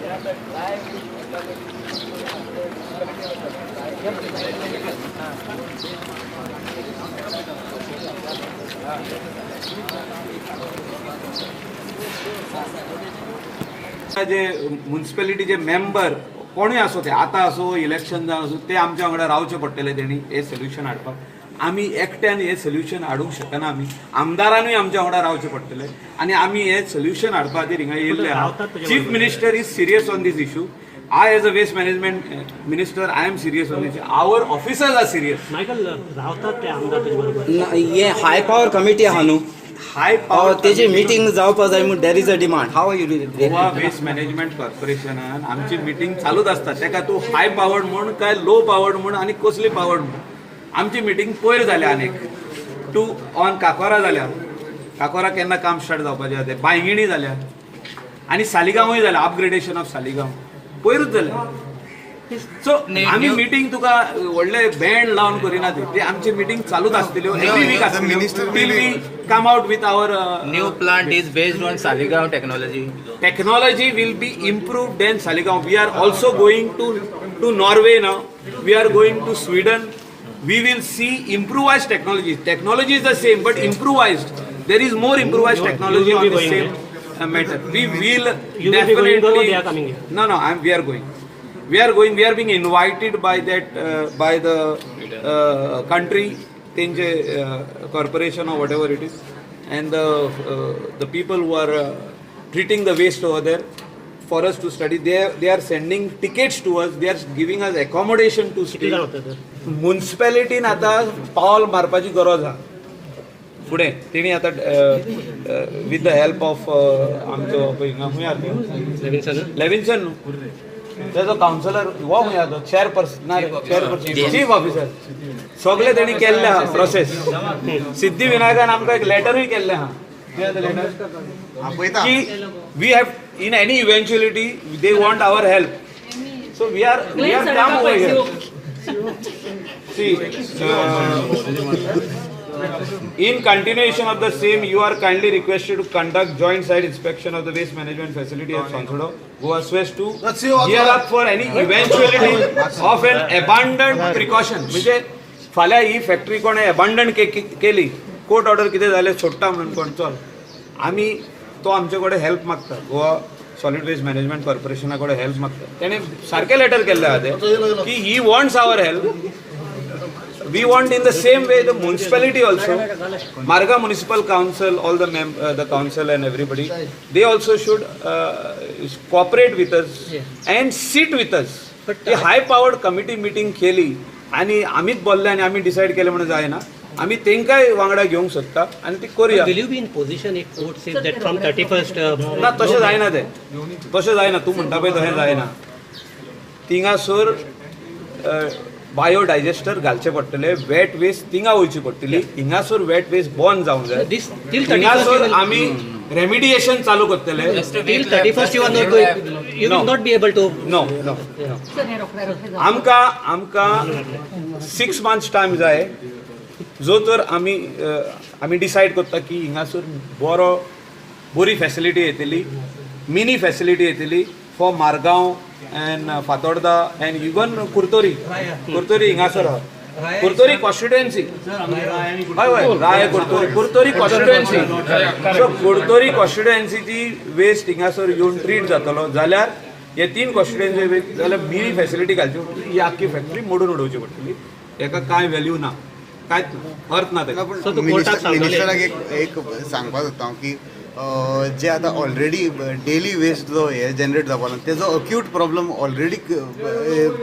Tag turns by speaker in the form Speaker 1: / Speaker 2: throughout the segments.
Speaker 1: जे म्युनिसिपॅलिटीचे मेंबर कोणूय असो ते आता असो इलेक्शन जावन असो ते आमच्या वांगडा रावचे पडटले तेणी हे सोल्युशन हाडपाक आमी एकट्यान हे सोल्युशन हाडूंक शकना आमी आमदारांनूय आमच्या वांगडा रावचे पडटले आनी आमी हे सोल्युशन हाडपा खातीर हिंगा येयल्ले आहा chief minister is serious on this issue I as a waste management minister I am serious on this our officers are serious
Speaker 2: Michael रावतात ते आमदार तुजे बरोबर
Speaker 3: ये हाय पॉवर कमिटी आहा न्हू
Speaker 1: high power
Speaker 3: तेजी मीटिंग जावपा जाय म्हूण there is a demand how you
Speaker 1: Goa waste management कॉर्पोरेशनान आमची मिटींग चालूच आसता तेका तूं हाय पावर्ड म्हूण काय लो पावर्ड म्हूण आनी कसली पावर्ड म्हूण आमची मिटींग पयर जाल्या आनीक टू ऑन काकोरा जाल्या काकोरा केन्ना काम स्टार्ट जावपाचें आहा तें बांयगिणी जाल्या आनी सालिगांवूय जाल्या अपग्रेडेशन ऑफ सालिगांव पयरूच जालें सो आमी मिटींग तुका व्हडले बँड लावन करिना ते आमची मिटींग चालूच आसतल्यो एवरी वीक आसतल्यो till we come out with our
Speaker 4: New plant is based on Saligao technology.
Speaker 1: technology will be improved than Saligao. We are also going to Norway now. We are going to Sweden. We will see improvised technology. Technology is the same but improvised. There is more improvised technology on the same matter. We will definitely.
Speaker 2: They are coming here.
Speaker 1: No, we are going. We are going. We are being invited by that by the country, Tenje corporation or whatever it is, and the people who are treating the waste over there for us to study. They are sending tickets to us. They are giving us accommodation to stay. Municipality न आता पावल मारपाची गरज हा फुडें तेणी आता with the help of आमचो लेविन्सन न्हू तेजो कावन्सिलर हो खंय तो चेअरपर्सन ना चेअरपर्सन चीफ ऑफिसर सगळे तेणी केल्ले आहा प्रोसेस सिद्धिविनायकान आमकां एक लेटरूय केल्लें आहा की we have in any eventuality they want our help so we are come over here see in continuation of the same, you are kindly requested to conduct joint site inspection of the waste management facility at Sansodo, Goa West to gear up for any eventuality of an abandoned precaution. म्हणजे फाल्यां ही factory कोणे abandon केली court order कितें जालें सोडटा म्हणून कोण चल आमी तो आमचे कडेन हेल्प मागता गोवा सॉलिड वेस्ट मॅनेजमेंट कॉर्पोरेशना कडेन हेल्प मागता तेणें सारकें लेटर केल्लें आहा तें की he wants our help. We want in the same way the municipality also, Marga Municipal Council, all the council and everybody, they also should cooperate with us and sit with us. A high-powered committee meeting केली आणि आम्हीच बोलले आणि आम्ही decide केले म्हणून जायना आम्ही तेंकाय वांगडा घेवंक सोदता आणि ती करूया.
Speaker 2: Will you be in position if court says that from 31st
Speaker 1: ना तशें जायना तें तशें जायना तूं म्हणटा पळय तशें जायना थिंगासर बायोडायजेस्टर घालचे पडटले वेट वेस्ट थिंगा वयची पडटली हिंगासर वेट वेस्ट बॉर्न जावंक जाय हिंगासर आमी रेमिडिएशन चालू करतले.
Speaker 2: till 31st you will not be able to
Speaker 1: know आमकां 6 months टायम जाय जो तर आमी डिसायड करता की हिंगासर बरी फॅसिलिटी येतली मिनी फॅसिलिटी येतली for Margao and Fatodda and even Kurtori हिंगासर Kurtori constituency राय Kurtori constituency so Kurtori constituency ची वेस्ट हिंगासर येवन ट्रीट जातलो जाल्यार हे 3 constituency जाल्यार मिनी फॅसिलिटी घालची ही आख्खी फॅक्टरी मोडून उडोवची पडटली तेका कांय व्हॅल्यू ना कांयच अर्थ ना तेका.
Speaker 5: मिनिस्टराक एक सांगपाक सोदता की जे आता ऑलरेडी डेली वेस्ट जो हे जनरेट जावपाक तेजो अक्यूट प्रॉब्लम ऑलरेडी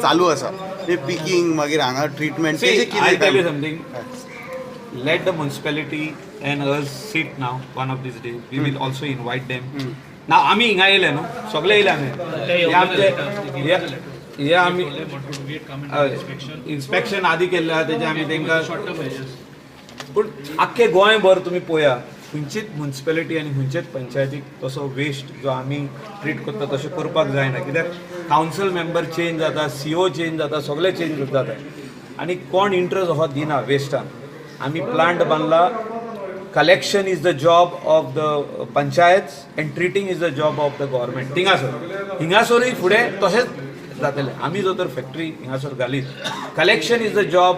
Speaker 5: चालू आसा ते पिकिंग मागीर हांगा ट्रीटमेंट तेजे कितें
Speaker 1: something let the municipality and us sit now one of these day we will also invite them ना आमी हिंगा येयले न्हू सगळे येयले आमी हे आमी इन्स्पेक्शन आदी केल्लें आहा तेजे आमी तेंकां पूण आख्खे गोंयभर तुमी पळया खंयचीच म्युनिसिपॅलिटी आनी खंयचेच पंचायतीक तसो वेस्ट जो आमी ट्रीट करता तशें करपाक जायना कित्याक कावन्सिल मेंबर चेंज जाता CO चेंज जाता सगळे चेंज जाता आनी कोण इंट्रस्ट हो दिना वेस्टान. आमी plant बांदला collection is the job of the panchayats and treating is the job of the government. हिंगासोरूय फुडें तशेंच जातलें. आमी जो तर फॅक्टरी हिंगासोर घालीत, collection is the job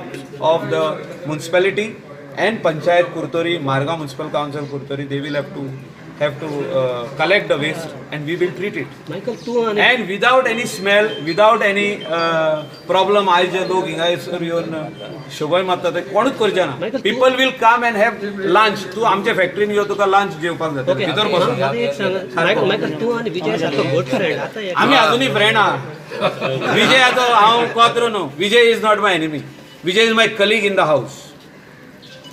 Speaker 1: of the municipality and panchayat Kurtori, Marga Municipal Council Kurtori, they will have to collect the waste and we will treat it.
Speaker 2: Michael, तू आणि
Speaker 1: And without any smell, without any problem, आज जे लोक हिंगासर येवन शोभय मारता ते कोणूच करचे ना. People will come and have lunch. तू आमच्या फॅक्टरीन यो तुका लंच जेवपाक जाता
Speaker 2: ओके,
Speaker 1: भितर बसून.
Speaker 2: आता एक सांग, मायकल तू आणि विजय सारखो गुड फ्रेंड आता एक
Speaker 1: आम्ही अजूनही फ्रेंड आहा. विजय आता हांव पात्र न्हू. Vijay is not my enemy. Vijay is my colleague in the house.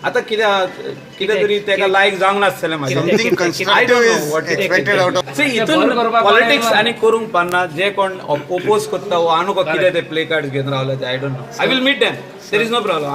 Speaker 1: आता कितें तरी तेका लायक जावंक नासतलें
Speaker 5: समथिंग
Speaker 1: म्हाजें.
Speaker 5: Constructive is expected out of.
Speaker 1: See, इथून पॉलिटिक्स आनी करूंक पारना. जे कोण ओपोज करता वो आनुको कितें ते प्ले कार्ड्स घेवन रावले ते I don't know. I will meet them. There is no problem.